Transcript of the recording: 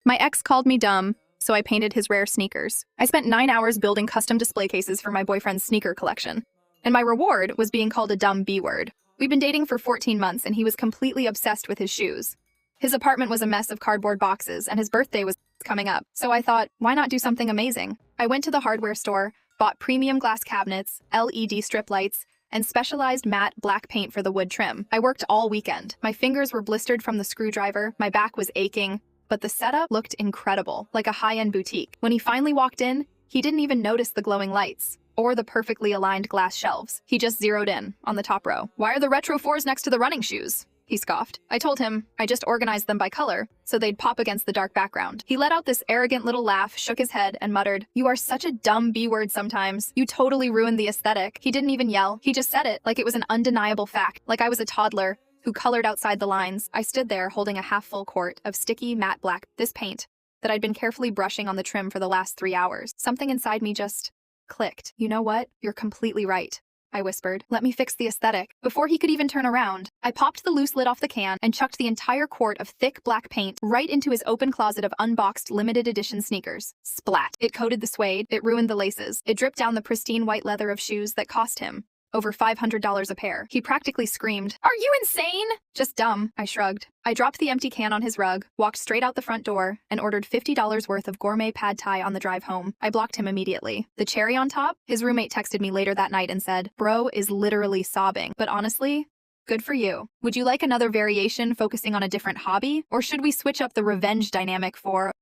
My ex called me dumb, so I painted his rare sneakers. I spent 9 hours building custom display cases for my boyfriend's sneaker collection. And my reward was being called a dumb B word. We'd been dating for 14 months and he was completely obsessed with his shoes. His apartment was a mess of cardboard boxes and his birthday was coming up, so I thought, why not do something amazing? I went to the hardware store, bought premium glass cabinets, LED strip lights, and specialized matte black paint for the wood trim. I worked all weekend. My fingers were blistered from the screwdriver, my back was aching, but the setup looked incredible, like a high-end boutique. When he finally walked in, he didn't even notice the glowing lights or the perfectly aligned glass shelves. He just zeroed in on the top row. "Why are the retro 4s next to the running shoes?" He scoffed. I told him I just organized them by color, so they'd pop against the dark background. He let out this arrogant little laugh, shook his head, and muttered, "You are such a dumb B-word sometimes. You totally ruined the aesthetic." He didn't even yell. He just said it like it was an undeniable fact, like I was a toddler who colored outside the lines. I stood there holding a half-full quart of sticky, matte black, this paint, that I'd been carefully brushing on the trim for the last 3 hours. Something inside me just clicked. "You know what? You're completely right," I whispered. "Let me fix the aesthetic." Before he could even turn around, I popped the loose lid off the can and chucked the entire quart of thick black paint right into his open closet of unboxed limited edition sneakers. Splat. It coated the suede, it ruined the laces, it dripped down the pristine white leather of shoes that cost him over $500 a pair. He practically screamed, "Are you insane?" "Just dumb," I shrugged. I dropped the empty can on his rug, walked straight out the front door, and ordered $50 worth of gourmet pad thai on the drive home. I blocked him immediately. The cherry on top? His roommate texted me later that night and said, "Bro is literally sobbing. But honestly, good for you. Would you like another variation focusing on a different hobby? Or should we switch up the revenge dynamic for